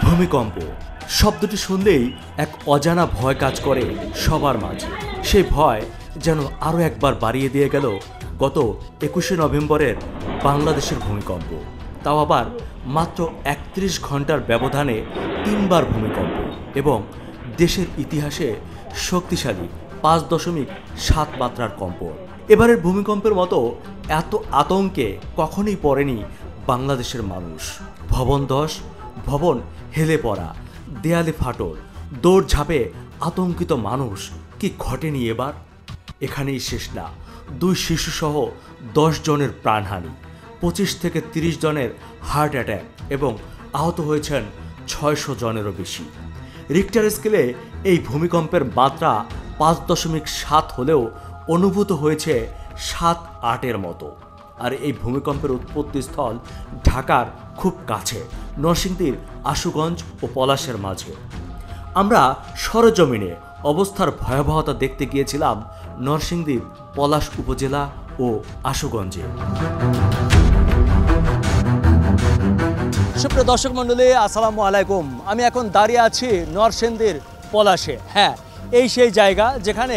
ভূমিকম্প শব্দটি শুনলেই এক অজানা ভয় কাজ করে সবার মাঝে। সেই ভয় যেন আরও একবার বাড়িয়ে দিয়ে গেল গত 21শে নভেম্বরের বাংলাদেশের ভূমিকম্প। তাও আবার মাত্র 31 ঘন্টার ব্যবধানে 3বার ভূমিকম্প এবং দেশের ইতিহাসে শক্তিশালী 5.7 মাত্রার কম্প। এবারের ভূমিকম্পের মতো এত আতঙ্কে কখনোই পড়েনি বাংলাদেশের মানুষ। ভবন ধস, ভবন হেলে পড়া, দেয়ালে ফাটল, দৌড়ঝাঁপে আতঙ্কিত মানুষ। কি ঘটেনি এবার? এখানেই শেষ না, 2 শিশুসহ 10 জনের প্রাণহানি, 25 থেকে 30 জনের হার্ট অ্যাটাক এবং আহত হয়েছেন 600 জনেরও বেশি। রিক্টার স্কেলে এই ভূমিকম্পের মাত্রা 5.7 হলেও অনুভূত হয়েছে 7-8-এর মতো। আর এই ভূমিকম্পের উৎপত্তিস্থল ঢাকার খুব কাছে, নরসিংদীর আশুগঞ্জ ও পলাশের মাঝে। আমরা সরেজমিনে অবস্থার ভয়াবহতা দেখতে গিয়েছিলাম নরসিংদীর পলাশ উপজেলা ও আশুগঞ্জে। সুপ্রিয় দর্শক মণ্ডলী, আসসালামু আলাইকুম। আমি এখন দাঁড়িয়ে আছি নরসিংদীর পলাশে। হ্যাঁ, এই সেই জায়গা যেখানে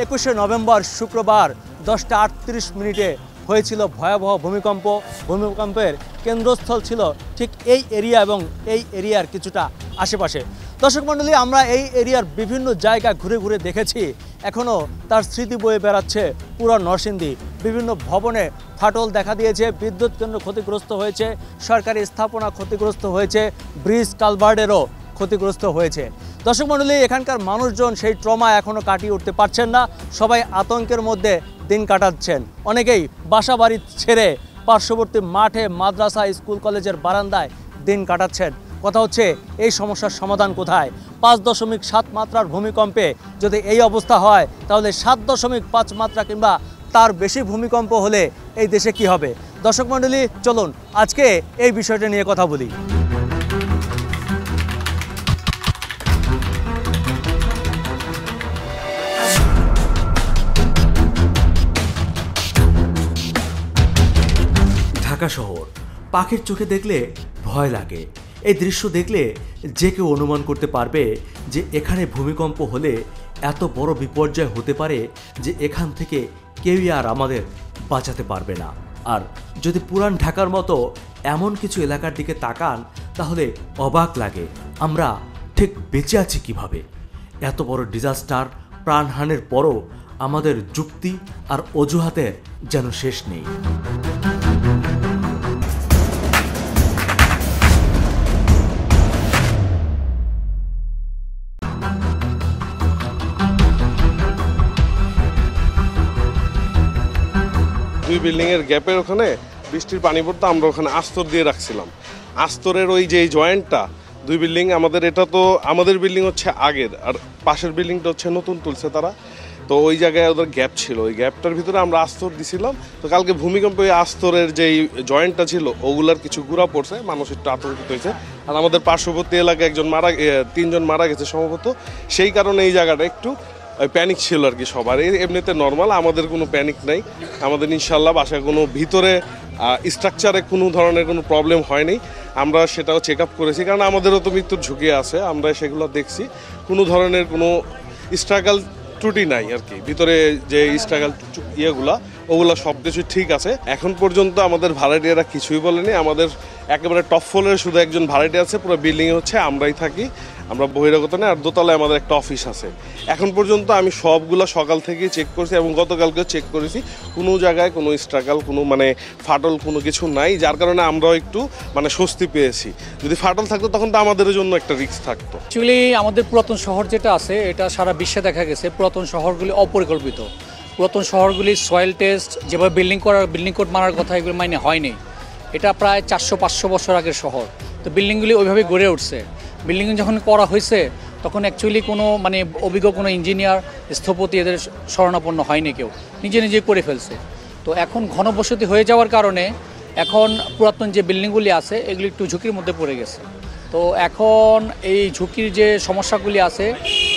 21শে নভেম্বর শুক্রবার 10টা 38 মিনিটে হয়েছিল ভয়াবহ ভূমিকম্প। ভূমিকম্পের কেন্দ্রস্থল ছিল ঠিক এই এরিয়া এবং এই এরিয়ার কিছুটা আশেপাশে। দর্শক মণ্ডলী, আমরা এই এরিয়ার বিভিন্ন জায়গা ঘুরে ঘুরে দেখেছি। এখনও তার স্মৃতি বয়ে বেড়াচ্ছে পুরো নরসিংদী। বিভিন্ন ভবনে ফাটল দেখা দিয়েছে, বিদ্যুৎ কেন্দ্র ক্ষতিগ্রস্ত হয়েছে, সরকারি স্থাপনা ক্ষতিগ্রস্ত হয়েছে, ব্রিজ কালভার্টেরও ক্ষতিগ্রস্ত হয়েছে। দর্শক মণ্ডলী, এখানকার মানুষজন সেই ট্রমা এখনও কাটিয়ে উঠতে পারছেন না। সবাই আতঙ্কের মধ্যে দিন কাটাচ্ছেন। অনেকেই বাসা বাড়ি ছেড়ে পার্শ্ববর্তী মাঠে, মাদ্রাসা, স্কুল, কলেজের বারান্দায় দিন কাটাচ্ছেন। কথা হচ্ছে, এই সমস্যার সমাধান কোথায়? 5.7 মাত্রার ভূমিকম্পে যদি এই অবস্থা হয়, তাহলে 7.5 মাত্রা কিংবা তার বেশি ভূমিকম্প হলে এই দেশে কি হবে? দর্শক মণ্ডলী, চলুন আজকে এই বিষয়টা নিয়ে কথা বলি। ঢাকা শহর পাখির চোখে দেখলে ভয় লাগে। এই দৃশ্য দেখলে যে কেউ অনুমান করতে পারবে যে এখানে ভূমিকম্প হলে এত বড় বিপর্যয় হতে পারে যে এখান থেকে কেউই আর আমাদের বাঁচাতে পারবে না। আর যদি পুরান ঢাকার মতো এমন কিছু এলাকার দিকে তাকান, তাহলে অবাক লাগে আমরা ঠিক বেঁচে আছি কিভাবে। এত বড় ডিজাস্টার, প্রাণহানির পরও আমাদের যুক্তি আর অজুহাতের যেন শেষ নেই। দুই বিল্ডিংয়ের গ্যাপের ওখানে বৃষ্টির পানি পড়তো, আমরা ওখানে আস্তর দিয়ে রাখছিলাম। আস্তরের ওই যে জয়েন্টটা, দুই বিল্ডিং আমাদের, এটা তো আমাদের বিল্ডিং হচ্ছে আগের, আর পাশের বিল্ডিংটা হচ্ছে নতুন তুলছে তারা। তো ওই জায়গায় ওদের গ্যাপ ছিল, ওই গ্যাপটার ভিতরে আমরা আস্তর দিছিলাম। তো কালকে ভূমিকম্পে ওই আস্তরের যেই জয়েন্টটা ছিল ওগুলার কিছু গুঁড়া পড়ছে, মানুষ একটু আতঙ্কিত হয়েছে। আর আমাদের পার্শ্ববর্তী এলাকায় 3 জন মারা গেছে সম্ভবত। সেই কারণে এই জায়গাটা একটু প্যানিক ছিল আর কি সবার। এমনিতে নর্মাল, আমাদের কোনো প্যানিক নাই। আমাদের ইনশাল্লাহ বাসায় কোনো ভিতরে স্ট্রাকচারে কোনো ধরনের কোনো প্রবলেম হয়নি। আমরা সেটাও চেক আপ করেছি, কারণ আমাদেরও তো মৃত্যুর ঝুঁকি আছে। আমরা সেগুলো দেখছি, কোনো ধরনের কোনো স্ট্রাগল ত্রুটি নাই আর কি। ভিতরে যে স্ট্রাগল ওগুলো সব কিছু ঠিক আছে। এখন পর্যন্ত আমাদের ভাড়াটিয়ারা কিছুই বলেনি। আমাদের একেবারে টপ ফ্লোরে শুধু একজন ভাড়াটিয়া আছে, পুরো বিল্ডিংয়ে হচ্ছে আমরাই থাকি, আমরা বহিরাগত নেই। আর দোতলায় আমাদের একটা অফিস আছে। এখন পর্যন্ত আমি সবগুলো সকাল থেকেই চেক করেছি এবং গতকালকেও চেক করেছি। কোনো জায়গায় কোনো স্ট্রাগল, কোনো ফাটল কোনো কিছু নাই, যার কারণে আমরাও একটু স্বস্তি পেয়েছি। যদি ফাটল থাকতো তখন তো আমাদের জন্য একটা রিস্ক থাকতো। অ্যাকচুয়ালি আমাদের পুরাতন শহর যেটা আছে, এটা সারা বিশ্বে দেখা গেছে পুরাতন শহরগুলি অপরিকল্পিত। পুরাতন শহরগুলি সয়েল টেস্ট যেভাবে বিল্ডিং কোড মারার কথা, এগুলো মাইনে হয়নি। এটা প্রায় 400-500 বছর আগের শহর। তো বিল্ডিংগুলি ওইভাবে গড়ে উঠছে। বিল্ডিং যখন করা হয়েছে তখন অ্যাকচুয়ালি কোনো অভিজ্ঞ কোনো ইঞ্জিনিয়ার, স্থপতি এদের শরণাপন্ন হয়নি, কেউ নিজে করে ফেলছে। তো এখন ঘনবসতি হয়ে যাওয়ার কারণে এখন পুরাতন যে বিল্ডিংগুলি আছে এগুলি একটু ঝুঁকির মধ্যে পড়ে গেছে। তো এখন এই ঝুঁকির যে সমস্যাগুলি আছে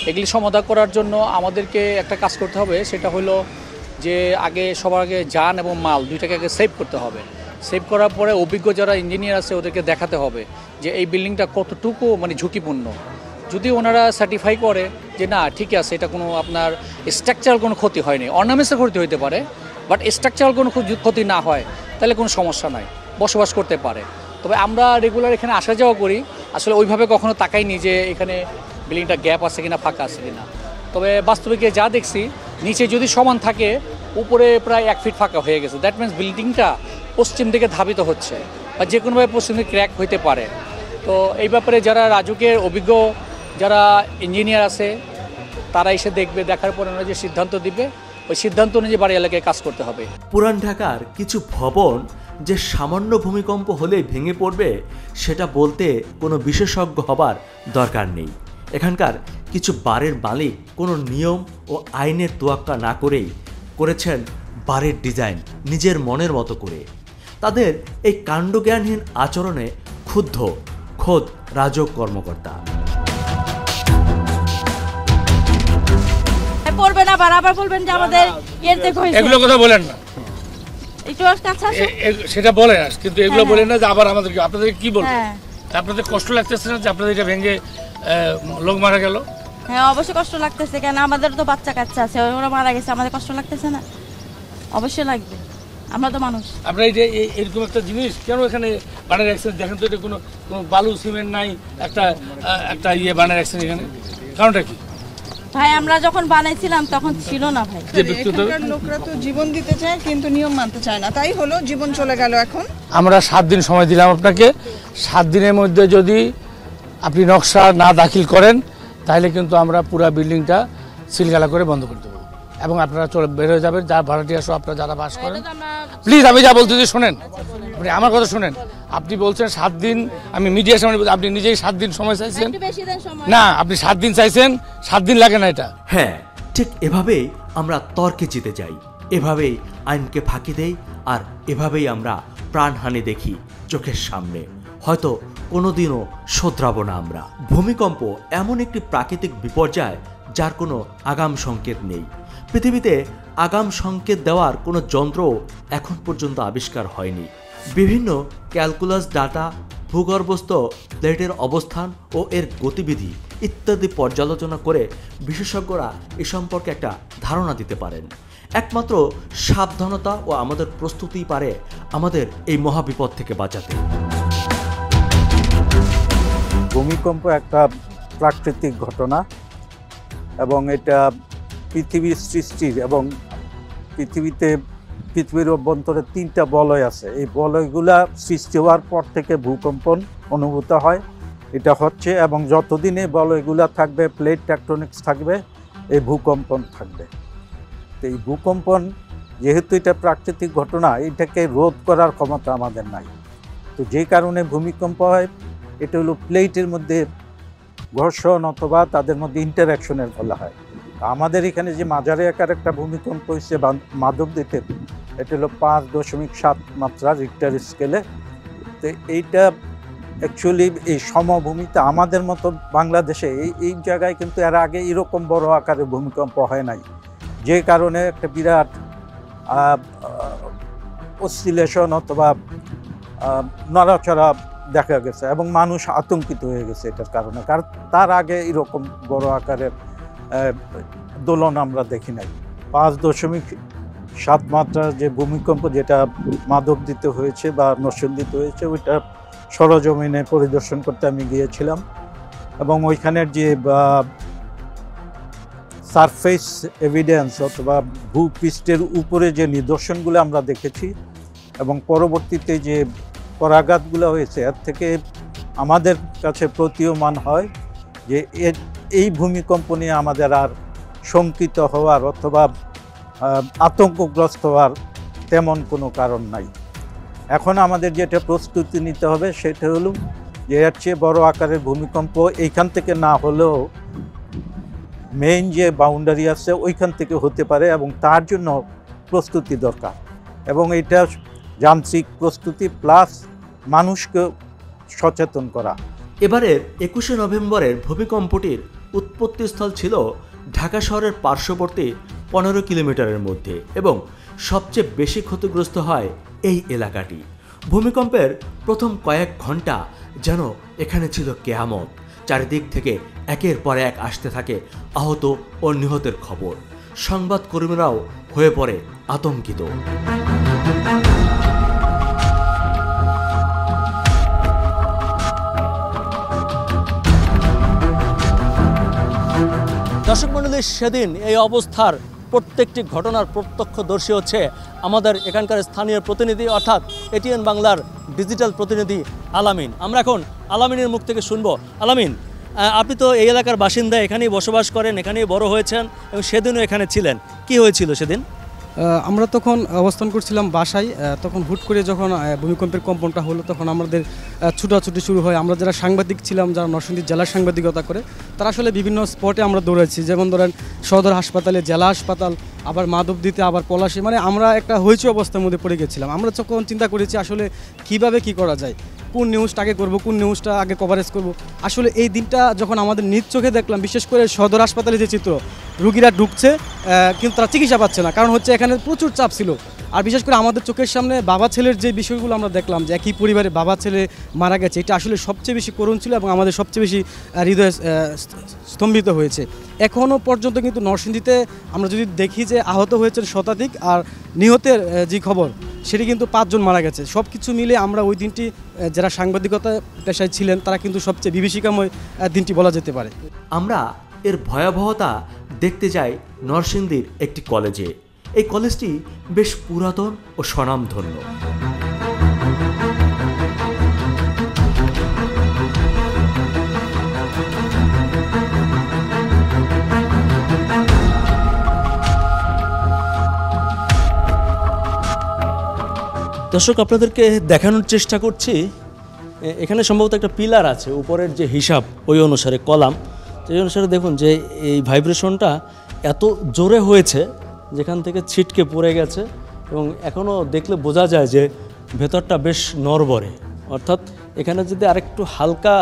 এগুলি সমাধান করার জন্য আমাদেরকে একটা কাজ করতে হবে। সেটা হলো যে সবার আগে যান এবং মাল দুইটাকে আগে সেভ করতে হবে। সেভ করার পরে অভিজ্ঞ যারা ইঞ্জিনিয়ার আছে ওদেরকে দেখাতে হবে যে এই বিল্ডিংটা কতটুকু মানে ঝুঁকিপূর্ণ। যদি ওনারা সার্টিফাই করে যে না ঠিক আছে, এটা কোনো আপনার স্ট্রাকচারাল কোনো ক্ষতি হয়নি, অর্নামেন্টসের ক্ষতি হতে পারে, বাট স্ট্রাকচারাল কোনো ক্ষতি না হয়, তাহলে কোনো সমস্যা নাই, বসবাস করতে পারে। তবে আমরা রেগুলার এখানে আসা যাওয়া করি, আসলে ওইভাবে কখনো তাকাইনি যে এখানে বিল্ডিংটা গ্যাপ আছে কিনা, ফাঁকা আছে কিনা। তবে বাস্তবিকে যা দেখছি, নিচে যদি সমান থাকে, উপরে প্রায় 1 ফিট ফাঁকা হয়ে গেছে। দ্যাট মিনস বিল্ডিংটা পশ্চিম দিকে ধাবিত হচ্ছে, বা যে কোনোভাবে পশ্চিম দিকে ক্র্যাক হইতে পারে। তো এই ব্যাপারে যারা রাজুকের অভিজ্ঞ যারা ইঞ্জিনিয়ার আছে, তারা এসে দেখবে, দেখার পরে ওনারা যে সিদ্ধান্ত দিবে, ওই সিদ্ধান্ত অনুযায়ী বাড়ি এলাকায় কাজ করতে হবে। পুরান ঢাকার কিছু ভবন যে সামান্য ভূমিকম্প হলেই ভেঙে পড়বে, সেটা বলতে কোনো বিশেষজ্ঞ হবার দরকার নেই। এখানকার কিছু বাড়ির মালিক কোনো নিয়ম ও আইনের তোয়াক্কা না করেই করেছেন বাড়ির ডিজাইন নিজের মনের মতো করে। তাদের এই কাণ্ডজ্ঞানহীন আচরণে ক্ষুব্ধ খোদ রাজক কর্মকর্তা। পড়বেন আবার বলবেন যে আমাদের এগুলো কথা বলেন না, একটু কাছে আসুন। সেটা বলেন, কিন্তু এগুলো বলেন না যে আবার আমাদেরকে, আপনাদের কি বলবো, আপনাদের কষ্ট লাগতেছে না যে আপনাদের এটা ভেঙে লোক মারা গেল? হ্যাঁ, অবশ্যই কষ্ট লাগতেছে, কেন আমাদের তো বাচ্চা কাচ্চা আছে, ওরা মারা গেছে, আমাদের কষ্ট লাগতেছে না? অবশ্যই লাগবে, আমরা তো মানুষ। আপনারা এই যে এরকম একটা জিনিস কেন এখানে বানায় রাখছেন? দেখেন তো, এটা কোনো বালু সিমেন্ট নাই, একটা ইয়ে বানায় রাখছেন এখানে, কারণটা কি? ভাই আমরা যখন বানাইছিলাম তখন ছিল না ভাই। এখানকার লোকরা তো জীবন দিতে চায় কিন্তু নিয়ম মানতে চায় না, তাই হলো জীবন চলে গেল। এখন আমরা 7 দিন সময় দিলাম আপনাকে, 7 দিনের মধ্যে যদি আপনি নকশা না দাখিল করেন, তাহলে কিন্তু আমরা পুরো বিল্ডিংটা সিলগালা করে বন্ধ করে দেবো, এবং আপনারা চলে বের হয়ে যাবেন, যা ভাড়াটিয়া সহ আপনারা যারা বাস করেন। প্লিজ, আমি যা বলতেছি শোনেন, আপনি আমার কথা শোনেন। আপনি বলছেন 7 দিন, আমি মিডিয়ার সামনে বলছি, আপনি নিজেই 7 দিন সময় চাইছেন না, আপনি 7 দিন চাইছেন, 7 দিন লাগে না এটা। হ্যাঁ, ঠিক এভাবেই আমরা তর্কে জিতে যাই, এভাবেই আইনকে ফাঁকি দেই, আর এভাবেই আমরা প্রাণহানি দেখি চোখের সামনে। হয়তো কোনোদিনও শোধরাবো না আমরা। ভূমিকম্প এমন একটি প্রাকৃতিক বিপর্যয় যার কোনো আগাম সংকেত নেই। পৃথিবীতে আগাম সংকেত দেওয়ার কোনো যন্ত্র এখন পর্যন্ত আবিষ্কার হয়নি। বিভিন্ন ক্যালকুলাস ডাটা, ভূগর্ভস্থ প্লেটের অবস্থান ও এর গতিবিধি ইত্যাদি পর্যালোচনা করে বিশেষজ্ঞরা এ সম্পর্কে একটা ধারণা দিতে পারেন। একমাত্র সাবধানতা ও আমাদের প্রস্তুতিই পারে আমাদের এই মহাবিপদ থেকে বাঁচাতে। ভূমিকম্প একটা প্রাকৃতিক ঘটনা, এবং এটা পৃথিবীর সৃষ্টির, এবং পৃথিবীর অভ্যন্তরে 3টা বলয় আছে। এই বলয়গুলা সৃষ্টি হওয়ার পর থেকে ভূকম্পন অনুভূত হয়, এটা হচ্ছে, এবং যতদিন এই বলয়গুলা থাকবে, প্লেট টেকটনিক্স থাকবে, এই ভূকম্পন থাকবে। তো এই ভূকম্পন যেহেতু এটা প্রাকৃতিক ঘটনা, এটাকে রোধ করার ক্ষমতা আমাদের নাই। তো যে কারণে ভূমিকম্প হয়, এটা হলো প্লেটের মধ্যে ঘর্ষণ অথবা তাদের মধ্যে ইন্টারাকশনের ফলে হয়। আমাদের এখানে যে মাঝারি আকার একটা ভূমিকম্প হয়েছে মাধবদীতে, এটা হলো 5.7 মাত্রা রিক্টার স্কেলে। তো এইটা অ্যাকচুয়ালি এই সমভূমিতে আমাদের মতো বাংলাদেশে এই জায়গায় কিন্তু এর আগে এরকম বড় আকারের ভূমিকম্প হয় নাই, যে কারণে একটা বিরাট অসিলেশন অথবা নড়াচড়া দেখা গেছে, এবং মানুষ আতঙ্কিত হয়ে গেছে এটার কারণে। কারণ তার আগে এরকম বড় আকারের দোলন আমরা দেখি নাই। 5.7 মাত্রার যে ভূমিকম্প যেটা মাধবদীতে হয়েছে বা নরসিংদীতে হয়েছে, ওইটা সরজমিনে পরিদর্শন করতে আমি গিয়েছিলাম, এবং ওইখানের যে সারফেস এভিডেন্স অথবা ভূপৃষ্ঠের উপরে যে নিদর্শনগুলো আমরা দেখেছি, এবং পরবর্তীতে যে পরাঘাতগুলো হয়েছে, এর থেকে আমাদের কাছে প্রতীয়মান হয় যে এই ভূমিকম্প নিয়ে আমাদের আর শঙ্কিত হওয়ার অথবা আতঙ্কগ্রস্ত হওয়ার তেমন কোনো কারণ নাই। এখন আমাদের যেটা প্রস্তুতি নিতে হবে সেটা হলো যে এর চেয়ে বড় আকারের ভূমিকম্প এইখান থেকে না হলেও মেইন যে বাউন্ডারি আছে ওইখান থেকে হতে পারে, এবং তার জন্য প্রস্তুতি দরকার, এবং এটা যান্ত্রিক প্রস্তুতি প্লাস মানুষকে সচেতন করা। এবারের 21শে নভেম্বরের ভূমিকম্পটির উৎপত্তিস্থল ছিল ঢাকা শহরের পার্শ্ববর্তী 15 কিলোমিটারের মধ্যে, এবং সবচেয়ে বেশি ক্ষতিগ্রস্ত হয় এই এলাকাটি। ভূমিকম্পের প্রথম কয়েক ঘন্টা যেন এখানে ছিল কেয়ামত। চারিদিক থেকে একের পর এক আসতে থাকে আহত ও নিহতের খবর। সংবাদকর্মীরাও হয়ে পড়ে আতঙ্কিত। দর্শক মণ্ডলী, সেদিন এই অবস্থার প্রত্যেকটি ঘটনার প্রত্যক্ষদর্শী হচ্ছে আমাদের এখানকার স্থানীয় প্রতিনিধি, অর্থাৎ এটিএন বাংলার ডিজিটাল প্রতিনিধি আলামিন। আমরা এখন আলামিনের মুখ থেকে শুনবো। আলামিন, আপনি তো এই এলাকার বাসিন্দা, এখানেই বসবাস করেন, এখানেই বড় হয়েছেন এবং সেদিনও এখানে ছিলেন। কি হয়েছিল সেদিন? আমরা তখন অবস্থান করছিলাম বাসায়। তখন হুট করে যখন ভূমিকম্পের কম্পনটা হলো তখন আমাদের ছুটাছুটি শুরু হয়। আমরা যারা সাংবাদিক ছিলাম, যারা নরসিংদী জেলার সাংবাদিকতা করে, তারা আসলে বিভিন্ন স্পটে আমরা দৌড়াচ্ছি। যেমন ধরেন সদর হাসপাতালে, জেলা হাসপাতাল, আবার মাধবদীতে, আবার পলাশী, মানে আমরা একটা হইচই অবস্থার মধ্যে পড়ে গেছিলাম। আমরা তখন চিন্তা করেছি আসলে কিভাবে কি করা যায়, কোন নিউজটা আগে করব, কোন নিউজটা আগে কভারেজ করব। আসলে এই দিনটা যখন আমাদের নিজ চোখে দেখলাম, বিশেষ করে সদর হাসপাতালে যে চিত্র, রুগীরা ঢুকছে কিন্তু তারা চিকিৎসা পাচ্ছে না, কারণ হচ্ছে এখানে প্রচুর চাপ ছিল। আর বিশেষ করে আমাদের চোখের সামনে বাবা ছেলের যে বিষয়গুলো আমরা দেখলাম, যে একই পরিবারে বাবা ছেলে মারা গেছে, এটা আসলে সবচেয়ে বেশি করুণ ছিল এবং আমাদের সবচেয়ে বেশি হৃদয় স্তম্ভিত হয়েছে। এখনও পর্যন্ত কিন্তু নরসিংদীতে আমরা যদি দেখি যে আহত হয়েছেন শতাধিক, আর নিহতের যে খবর সেটি কিন্তু 5 জন মারা গেছে। সব কিছু মিলে আমরা ওই দিনটি যারা সাংবাদিকতা পেশায় ছিলেন তারা কিন্তু সবচেয়ে বিভীষিকাময় দিনটি বলা যেতে পারে। আমরা এর ভয়াবহতা দেখতে যাই নরসিংদীর একটি কলেজে। এই কলেজটি বেশ পুরাতন ও স্বনামধন্য। দর্শক, আপনাদেরকে দেখানোর চেষ্টা করছি, এখানে সম্ভবত একটা পিলার আছে, উপরের যে হিসাব ওই অনুসারে কলাম, সেই অনুসারে দেখুন যে এই ভাইব্রেশনটা এত জোরে হয়েছে যেখান থেকে ছিটকে পড়ে গেছে এবং এখনও দেখলে বোঝা যায় যে ভেতরটা বেশ নড়বড়ে। অর্থাৎ এখানে যদি আরেকটু হালকা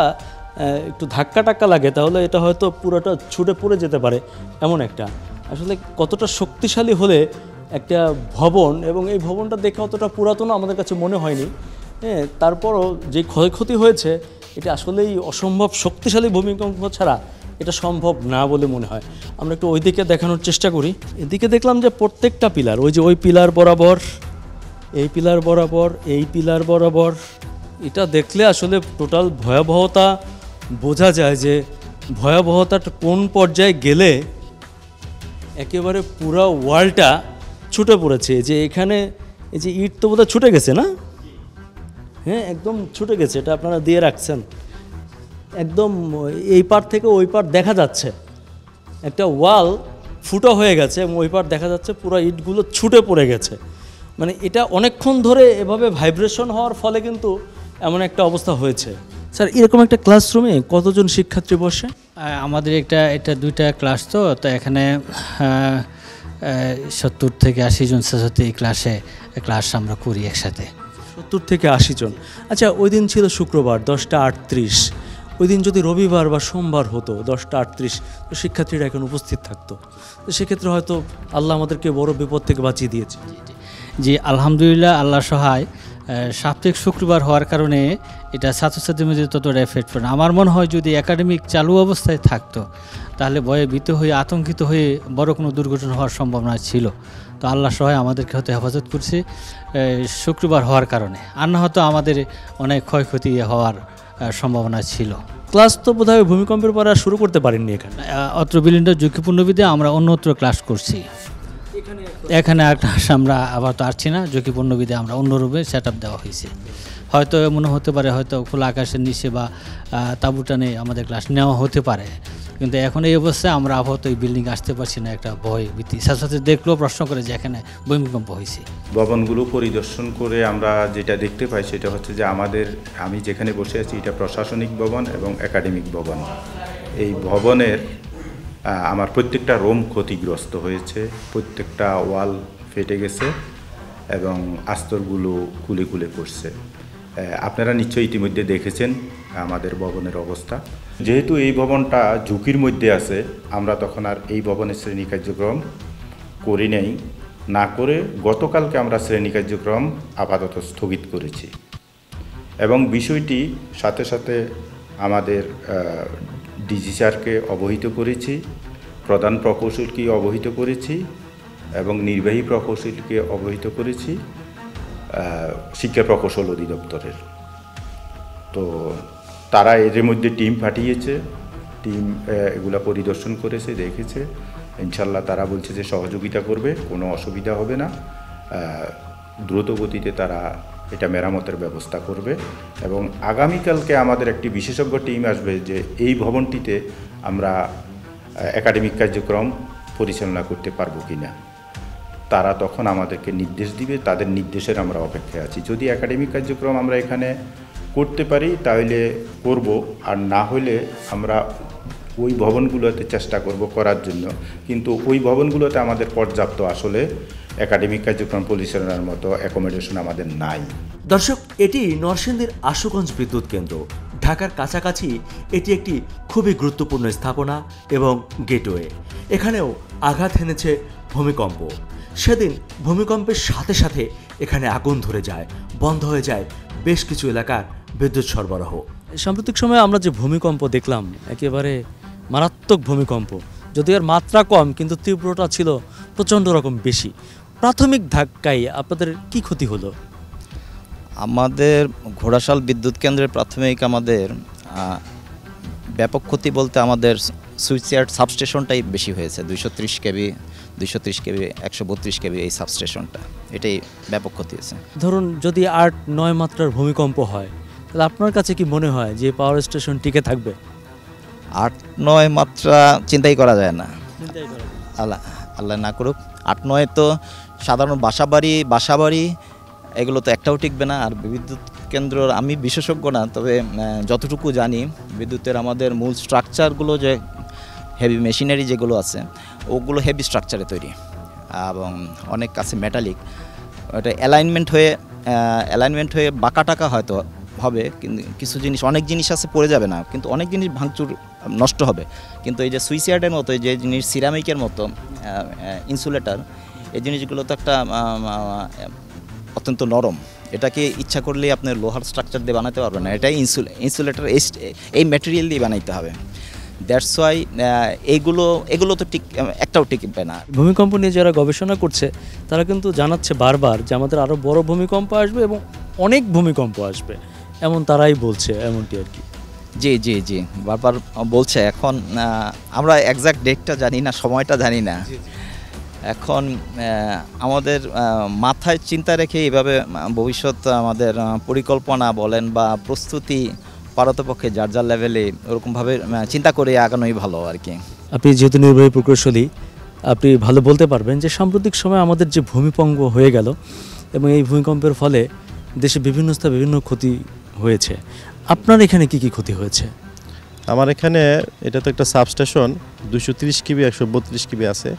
একটু ধাক্কা টাক্কা লাগে তাহলে এটা হয়তো পুরোটা ছুটে পড়ে যেতে পারে, এমন একটা। আসলে কতটা শক্তিশালী হলে একটা ভবন, এবং এই ভবনটা দেখে অতটা পুরাতনও আমাদের কাছে মনে হয়নি, হ্যাঁ, তারপরও যে ক্ষয়ক্ষতি হয়েছে এটা আসলেই অসম্ভব শক্তিশালী ভূমিকম্প ছাড়া এটা সম্ভব না বলে মনে হয়। আমরা একটু ওই দিকে দেখানোর চেষ্টা করি। এদিকে দেখলাম যে প্রত্যেকটা পিলার, ওই যে ওই পিলার বরাবর, এই পিলার বরাবর, এই পিলার বরাবর, এটা দেখলে আসলে টোটাল ভয়াবহতা বোঝা যায় যে ভয়াবহতাটা কোন পর্যায়ে গেলে একেবারে পুরো ওয়ালটা ছুটে পড়েছে। যে এখানে এই যে ইট তো বোধহয় ছুটে গেছে না? হ্যাঁ, একদম ছুটে গেছে। এটা আপনারা দিয়ে রাখছেন, একদম এই পার থেকে ওই পার দেখা যাচ্ছে, একটা ওয়াল ফুটো হয়ে গেছে এবং ওই পার দেখা যাচ্ছে পুরো ইটগুলো ছুটে পড়ে গেছে। মানে এটা অনেকক্ষণ ধরে এভাবে ভাইব্রেশন হওয়ার ফলে কিন্তু এমন একটা অবস্থা হয়েছে। স্যার, এরকম একটা ক্লাসরুমে কতজন শিক্ষার্থী বসে? আমাদের এটা 2টা ক্লাস, তো এখানে 70 থেকে 80 জন ছাত্রছাত্রী এই ক্লাস আমরা করি একসাথে। 70 থেকে 80 জন। আচ্ছা, ওই দিন ছিল শুক্রবার 10টা 38, ওই দিন যদি রবিবার বা সোমবার হতো 10টা 38, তো শিক্ষার্থীরা এখন উপস্থিত থাকতো। তো সেক্ষেত্রে হয়তো আল্লাহ আমাদেরকে বড় বিপদ থেকে বাঁচিয়ে দিয়েছে। জি, আলহামদুলিল্লাহ, আল্লাহ সহায়। সাপ্তাহিক শুক্রবার হওয়ার কারণে এটা ছাত্রছাত্রীর মধ্যে ততটা এফেক্ট পড়ে না। আমার মনে হয় যদি একাডেমিক চালু অবস্থায় থাকতো তাহলে ভয়ে ভীত হয়ে, আতঙ্কিত হয়ে বড় কোনো দুর্ঘটনা হওয়ার সম্ভাবনা ছিল। তো আল্লাহ সহায় আমাদেরকে হয়তো হেফাজত করছে শুক্রবার হওয়ার কারণে, আর না হয়তো আমাদের অনেক ক্ষয়ক্ষতি হওয়ার সম্ভাবনা ছিল। ক্লাস তো বোধহয় ভূমিকম্পের পর আর শুরু করতে পারেননি এখানে। অত্র বিল্ডিংটা ঝুঁকিপূর্ণ বিধে আমরা অন্যত্র ক্লাস করছি। এখানে আর ক্লাস আমরা আবার তো আসছি না, ঝুঁকিপূর্ণ বিধে আমরা অন্য রুমে সেট আপ দেওয়া হয়েছে। হয়তো মনে হতে পারে হয়তো খোলা আকাশের নিচে বা তাঁবুটানে আমাদের ক্লাস নেওয়া হতে পারে, কিন্তু এখন এই অবস্থায় আমরা আপাতত এই বিল্ডিং আসতে পারছি না। একটা ভয় ভীতি, ছাত্রছাত্রী দেখলেও প্রশ্ন করে যে এখানে ভূমিকম্প হয়েছে। ভবনগুলো পরিদর্শন করে আমরা যেটা দেখতে পাই সেটা হচ্ছে যে আমি যেখানে বসে আছি এটা প্রশাসনিক ভবন এবং একাডেমিক ভবন। এই ভবনের আমার প্রত্যেকটা রুম ক্ষতিগ্রস্ত হয়েছে, প্রত্যেকটা ওয়াল ফেটে গেছে এবং আস্তরগুলো খুলে খুলে পড়ছে। আপনারা নিশ্চয়ই ইতিমধ্যে দেখেছেন আমাদের ভবনের অবস্থা। যেহেতু এই ভবনটা ঝুঁকির মধ্যে আছে, আমরা তখন আর এই ভবনের শ্রেণী কার্যক্রম করি নাই, না করে গতকালকে আমরা শ্রেণী কার্যক্রম আপাতত স্থগিত করেছি এবং বিষয়টি সাথে সাথে আমাদের ডিজি স্যারকে অবহিত করেছি, প্রধান প্রকৌশলকে অবহিত করেছি এবং নির্বাহী প্রকৌশলকে অবহিত করেছি শিক্ষা প্রকৌশল অধিদপ্তরের। তো তারা এর মধ্যে টিম পাঠিয়েছে, টিম এগুলা পরিদর্শন করেছে, দেখেছে। ইনশাল্লাহ তারা বলছে যে সহযোগিতা করবে, কোনো অসুবিধা হবে না, দ্রুত গতিতে তারা এটা মেরামতের ব্যবস্থা করবে। এবং আগামীকালকে আমাদের একটি বিশেষজ্ঞ টিম আসবে যে এই ভবনটিতে আমরা একাডেমিক কার্যক্রম পরিচালনা করতে পারবো কি না। তারা তখন আমাদেরকে নির্দেশ দিবে, তাদের নির্দেশের আমরা অপেক্ষায় আছি। যদি একাডেমিক কার্যক্রম আমরা এখানে করতে পারি তাহলে করব, আর না হলে আমরা ওই ভবনগুলোতে চেষ্টা করব করার জন্য। কিন্তু ওই ভবনগুলোতে আমাদের পর্যাপ্ত আসলে একাডেমিক কার্যক্রম পরিচালনার মতো অ্যাকোমোডেশন আমাদের নাই। দর্শক, এটি নরসিংদীর আশুগঞ্জ বিদ্যুৎ কেন্দ্র। ঢাকার কাছাকাছি এটি একটি খুবই গুরুত্বপূর্ণ স্থাপনা এবং গেটওয়ে। এখানেও আঘাত হেনেছে ভূমিকম্প। সেদিন ভূমিকম্পের সাথে সাথে এখানে আগুন ধরে যায়, বন্ধ হয়ে যায় বেশ কিছু এলাকার বিদ্যুৎ সরবরাহ। সাম্প্রতিক সময়ে আমরা যে ভূমিকম্প দেখলাম, একেবারে মারাত্মক ভূমিকম্প, যদিও এর মাত্রা কম কিন্তু তীব্রতা ছিল প্রচণ্ড রকম বেশি। প্রাথমিক ধাক্কায় আপনাদের কি ক্ষতি হলো? আমাদের ঘোড়াশাল বিদ্যুৎ কেন্দ্রের প্রাথমিক আমাদের ব্যাপক ক্ষতি বলতে আমাদের সুইচয়ার্ড সাবস্টেশনটাই বেশি হয়েছে। 230 কেবি, 132 কেবি এই সাবস্টেশনটা, এটাই ব্যাপক ক্ষতি হয়েছে। ধরুন যদি 8-9 মাত্রার ভূমিকম্প হয়, তাহলে আপনার কাছে কি মনে হয় যে পাওয়ার স্টেশন টিকে থাকবে? 8-9 মাত্রা চিন্তাই করা যায় না, আল্লাহ না করুক। 8-9 তো সাধারণ বাসাবাড়ি এগুলো তো একটাও টিকবে না। আর বিদ্যুৎ কেন্দ্র, আমি বিশেষজ্ঞ না, তবে যতটুকু জানি বিদ্যুতের আমাদের মূল স্ট্রাকচারগুলো যে হেভি মেশিনারি যেগুলো আছে ওগুলো হেভি স্ট্রাকচারে তৈরি এবং অনেক আছে মেটালিক। ওটা অ্যালাইনমেন্ট হয়ে বাঁকা টাকা হয়তো হবে, কিন্তু কিছু জিনিস, অনেক জিনিস আছে পড়ে যাবে না, কিন্তু অনেক জিনিস ভাঙচুর নষ্ট হবে। কিন্তু এই যে সুইচয়ার্ডের মতো যে জিনিস, সিরামিকের মতো ইনসুলেটার, এই জিনিসগুলো তো একটা অত্যন্ত নরম, এটাকে ইচ্ছা করলেই আপনার লোহার স্ট্রাকচার দিয়ে বানাতে পারবেন না। এটাই ইনসুলেটার এই ম্যাটেরিয়াল দিয়ে বানাইতে হবে। দ্যাটস ওয়াই এগুলো তো একটাও টিকবে না। ভূমিকম্প নিয়ে যারা গবেষণা করছে তারা কিন্তু জানাচ্ছে বারবার যে আমাদের আরও বড় ভূমিকম্প আসবে এবং অনেক ভূমিকম্প আসবে, এমন তারাই বলছে, এমনটি আর কি। জি বারবার বলছে। এখন আমরা এক্সাক্ট ডেটটা জানি না, সময়টা জানি না। এখন আমাদের মাথায় চিন্তা রেখে এভাবে ভবিষ্যৎ আমাদের পরিকল্পনা বলেন বা প্রস্তুতি পারতপক্ষে যার যার লেভেলে ওরকমভাবে চিন্তা করে আগানোই ভালো আর কি। আপনি যেহেতু নির্বাহী প্রকৌশলী, আপনি ভালো বলতে পারবেন যে সাম্প্রতিক সময় আমাদের যে ভূমিকম্প হয়ে গেল এবং এই ভূমিকম্পের ফলে দেশে বিভিন্ন স্থানে বিভিন্ন ক্ষতি হয়েছে। আপনার এখানে কি কি ক্ষতি হয়েছে? আমার এখানে এটা তো একটা সাবস্টেশন, 230 কেবি 132 কেবি আছে।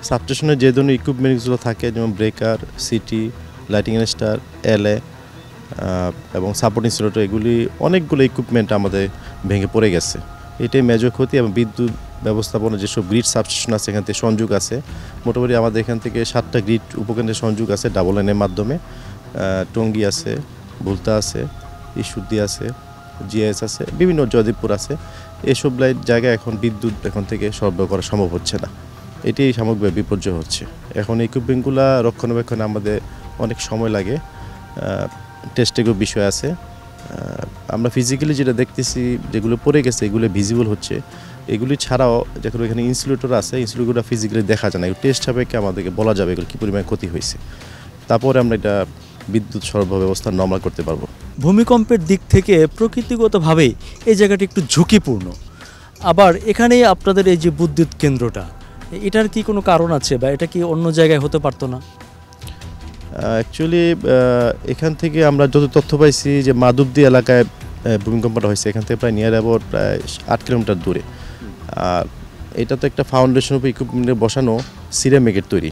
সাবস্টেশনে যে ধরনের ইকুইপমেন্টসগুলো থাকে, যেমন breaker, city, lighting star, LA এবং সাপোর্ট ইনসুলেটর, এগুলি অনেকগুলো ইকুইপমেন্ট আমাদের ভেঙে পড়ে গেছে। এটাই মেজর ক্ষতি। এবং বিদ্যুৎ ব্যবস্থাপনা যেসব গ্রিড সাবস্টেশন আছে এখান থেকে সংযোগ আছে, মোটামুটি আমাদের এখান থেকে 7টা গ্রিড উপকেন্দ্রের সংযোগ আছে ডাবল লাইনের মাধ্যমে। টঙ্গী আছে, ভুলতা আছে, ঈশ্বরদী আছে, জিএস আছে, বিভিন্ন জয়দেবপুর আছে। এসব জায়গায় এখন বিদ্যুৎ এখন থেকে সরবরাহ করা সম্ভব হচ্ছে না। এটাই সামগ্রিক বিপর্যয় হচ্ছে। এখন ইকুইপমেন্টগুলো রক্ষণাবেক্ষণে আমাদের অনেক সময় লাগে, টেস্টেরও বিষয় আছে। আমরা ফিজিক্যালি যেটা দেখতেছি, যেগুলো পড়ে গেছে এগুলো ভিজিবল হচ্ছে। এগুলি ছাড়াও যখন এখানে ইনসুলেটর আছে, ইনসুলেটরগুলো ফিজিক্যালি দেখা যায় না, এগুলো টেস্ট সাপেক্ষে আমাদেরকে বলা যাবে এগুলো কী পরিমাণে ক্ষতি হয়েছে। তারপরে আমরা এটা বিদ্যুৎ সরবরাহ ব্যবস্থা নরমাল করতে পারবো। ভূমিকম্পের দিক থেকে প্রকৃতিগতভাবেই এই জায়গাটি একটু ঝুঁকিপূর্ণ। আবার এখানে আপনাদের এই যে বিদ্যুৎ কেন্দ্রটা, এটার কি কোনো কারণ আছে বা এটা কি অন্য জায়গায় হতে পারতো না? অ্যাকচুয়ালি এখান থেকে আমরা যত তথ্য পাইছি যে মাধবদী এলাকায় ভূমিকম্পটা হয়েছে, এখান থেকে প্রায় নিয়ার অ্যাবাউট প্রায় 8 কিলোমিটার দূরে। আর এটা তো একটা ফাউন্ডেশন উপর ইকুইপমেন্টে বসানো সিরামিকের তৈরি,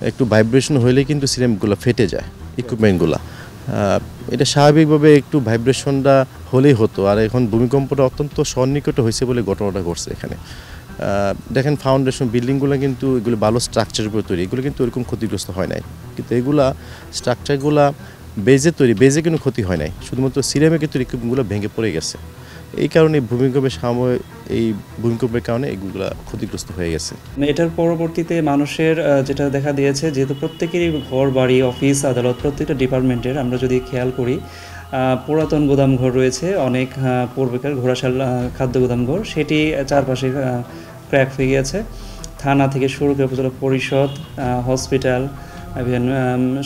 একটু ভাইব্রেশন হইলে কিন্তু সিরামিকগুলো ফেটে যায় ইকুইপমেন্টগুলো। এটা স্বাভাবিকভাবে একটু ভাইব্রেশনটা হলেই হতো। আর এখন ভূমিকম্পটা অত্যন্ত সন্নিকটে হয়েছে বলে ঘটনাটা ঘটছে এখানে। দেখেন ফাউন্ডেশন বিল্ডিংগুলো কিন্তু এগুলো ভালো স্ট্রাকচারের উপর তৈরি, এগুলো কিন্তু ওরকম ক্ষতিগ্রস্ত হয় নাই। কিন্তু এগুলা স্ট্রাকচারগুলা বেজে তৈরি, বেজে কোনো ক্ষতি হয় নাই, শুধুমাত্র সিরামিকের তৈরি ইকুইপমেন্টগুলো ভেঙে পড়ে গেছে। এই কারণে এই ভূমিকম্পের কারণে এগুলো ক্ষতিগ্রস্ত হয়ে গেছে। এটার পরবর্তীতে মানুষের যেটা দেখা দিয়েছে, যেহেতু প্রত্যেকেরই ঘর বাড়ি অফিস আদালত প্রত্যেকটা ডিপার্টমেন্টের আমরা যদি খেয়াল করি পুরাতন গোদামঘর রয়েছে, অনেক পূর্বেকার ঘোড়াশাল খাদ্য গোদামঘর, সেটি চারপাশে ক্র্যাক হয়ে গিয়েছে। থানা থেকে শুরু করে উপজেলা পরিষদ, হসপিটাল, ইভেন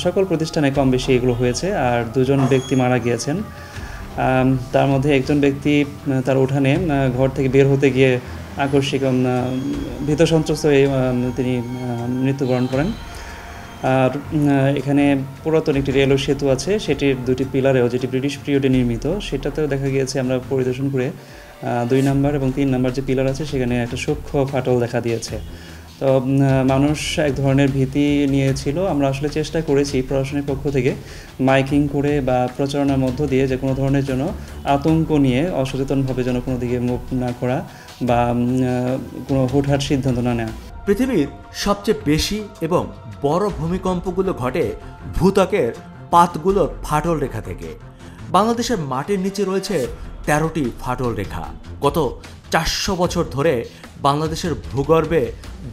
সকল প্রতিষ্ঠানে কম বেশি এগুলো হয়েছে। আর 2 জন ব্যক্তি মারা গিয়েছেন। তার মধ্যে একজন ব্যক্তি তার উঠানে ঘর থেকে বের হতে গিয়ে আকস্মিক ভীত সন্ত্রস্ত হয়ে তিনি মৃত্যুবরণ করেন। আর এখানে পুরাতন একটি রেল সেতু আছে, সেটির 2টি পিলারেও, যেটি ব্রিটিশ পিরিয়ডে নির্মিত, সেটাতেও দেখা গিয়েছে আমরা পরিদর্শন করে 2 নম্বর এবং 3 নম্বর যে পিলার আছে সেখানে একটা সূক্ষ্ম ফাটল দেখা দিয়েছে। তো মানুষ এক ধরনের ভীতি নিয়েছিল। আমরা আসলে চেষ্টা করেছি প্রশাসনের পক্ষ থেকে মাইকিং করে বা প্রচারণার মধ্য দিয়ে যে কোনো ধরনের জন্য আতঙ্ক নিয়ে অসচেতনভাবে যেন কোনো দিকে মুভ না করা বা কোনো হুটহাট সিদ্ধান্ত না নেওয়া। পৃথিবীর সবচেয়ে বেশি এবং বড় ভূমিকম্পগুলো ঘটে ভূত্বকের পাতগুলোর ফাটল রেখা থেকে। বাংলাদেশের মাটির নিচে রয়েছে 13টি ফাটল রেখা। গত 400 বছর ধরে বাংলাদেশের ভূগর্ভে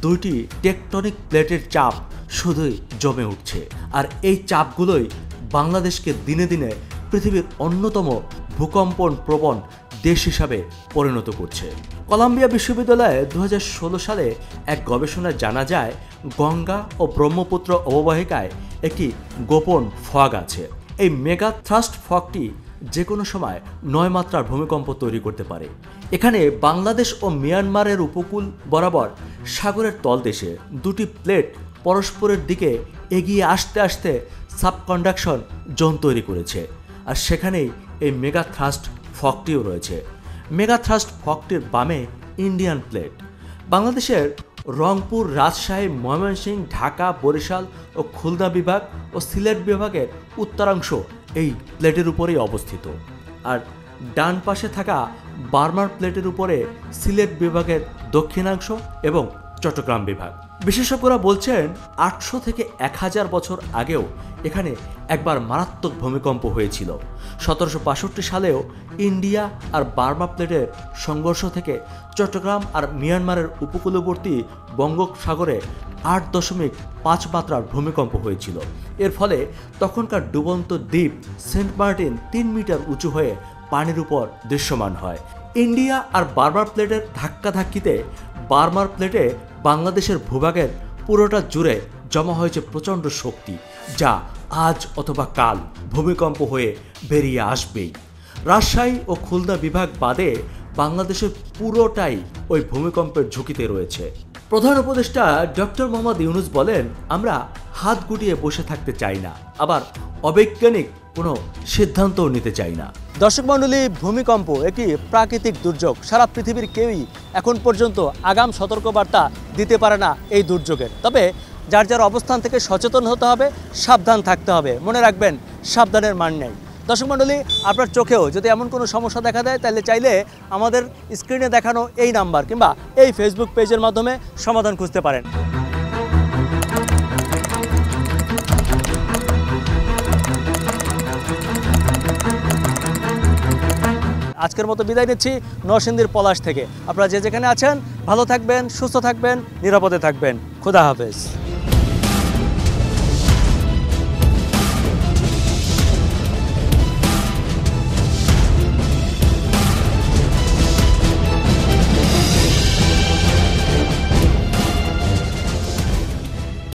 2টি টেকটনিক প্লেটের চাপ শুধুই জমে উঠছে, আর এই চাপগুলোই বাংলাদেশকে দিনে দিনে পৃথিবীর অন্যতম ভূকম্পন প্রবণ দেশ হিসাবে পরিণত করছে। কলাম্বিয়া বিশ্ববিদ্যালয়ে 2016 সালে এক গবেষণায় জানা যায় গঙ্গা ও ব্রহ্মপুত্র অববাহিকায় একটি গোপন ফগ আছে। এই মেগা থ্রাস্ট ফগটি যে কোনো সময় 9 মাত্রার ভূমিকম্প তৈরি করতে পারে। এখানে বাংলাদেশ ও মিয়ানমারের উপকূল বরাবর সাগরের তলদেশে 2টি প্লেট পরস্পরের দিকে এগিয়ে আসতে আসতে সাবকন্ডাকশন জোন তৈরি করেছে, আর সেখানেই এই মেগা থ্রাস্ট ফগটিও রয়েছে। মেগা থ্রাস্ট ফগটির বামে ইন্ডিয়ান প্লেট। বাংলাদেশের রংপুর, রাজশাহী, ময়মনসিংহ, ঢাকা, বরিশাল ও খুলনা বিভাগ ও সিলেট বিভাগের উত্তরাংশ এই প্লেটের উপরেই অবস্থিত, আর ডান পাশে থাকা বার্মার প্লেটের উপরে সিলেট বিভাগের দক্ষিণাংশ এবং চট্টগ্রাম বিভাগ। বিশেষজ্ঞরা বলছেন 800 থেকে 1000 বছর আগেও এখানে একবার মারাত্মক ভূমিকম্প হয়েছিল। 1762 সালেও ইন্ডিয়া আর বার্মা প্লেটের সংঘর্ষ থেকে চট্টগ্রাম আর মিয়ানমারের উপকূলবর্তী বঙ্গোপসাগরে 8.5 মাত্রার ভূমিকম্প হয়েছিল। এর ফলে তখনকার ডুবন্ত দ্বীপ সেন্ট মার্টিন 3 মিটার উঁচু হয়ে পানির উপর দৃশ্যমান হয়। ইন্ডিয়া আর বার্মার প্লেটের ধাক্কাধাক্কিতে বার্মার প্লেটে বাংলাদেশের ভূভাগের পুরোটা জুড়ে জমা হয়েছে প্রচণ্ড শক্তি, যা আজ অথবা কাল ভূমিকম্প হয়ে বেরিয়ে আসবেই। রাজশাহী ও খুলনা বিভাগ বাদে বাংলাদেশের পুরোটাই ওই ভূমিকম্পের ঝুঁকিতে রয়েছে। প্রধান উপদেষ্টা ডক্টর মোহাম্মদ ইউনূস বলেন, আমরা হাত গুটিয়ে বসে থাকতে চাই না, আবার অবৈজ্ঞানিক কোনো সিদ্ধান্তও নিতে চাই না। দর্শক মণ্ডলী, ভূমিকম্প একটি প্রাকৃতিক দুর্যোগ। সারা পৃথিবীর কেউই এখন পর্যন্ত আগাম সতর্কবার্তা দিতে পারে না এই দুর্যোগের। তবে যার যার অবস্থান থেকে সচেতন হতে হবে, সাবধান থাকতে হবে। মনে রাখবেন, সাবধানের মান নেই। দর্শক মণ্ডলী, আপনার চোখেও যদি এমন কোনো সমস্যা দেখা দেয়, তাহলে চাইলে আমাদের স্ক্রিনে দেখানো এই নাম্বার কিংবা এই ফেসবুক পেজের মাধ্যমে সমাধান খুঁজতে পারেন। আজকের মতো বিদায় নিচ্ছি নরসিংদীর পলাশ থেকে। আপনারা যে যেখানে আছেন ভালো থাকবেন, সুস্থ থাকবেন, নিরাপদে থাকবেন। খোদা হাফেজ।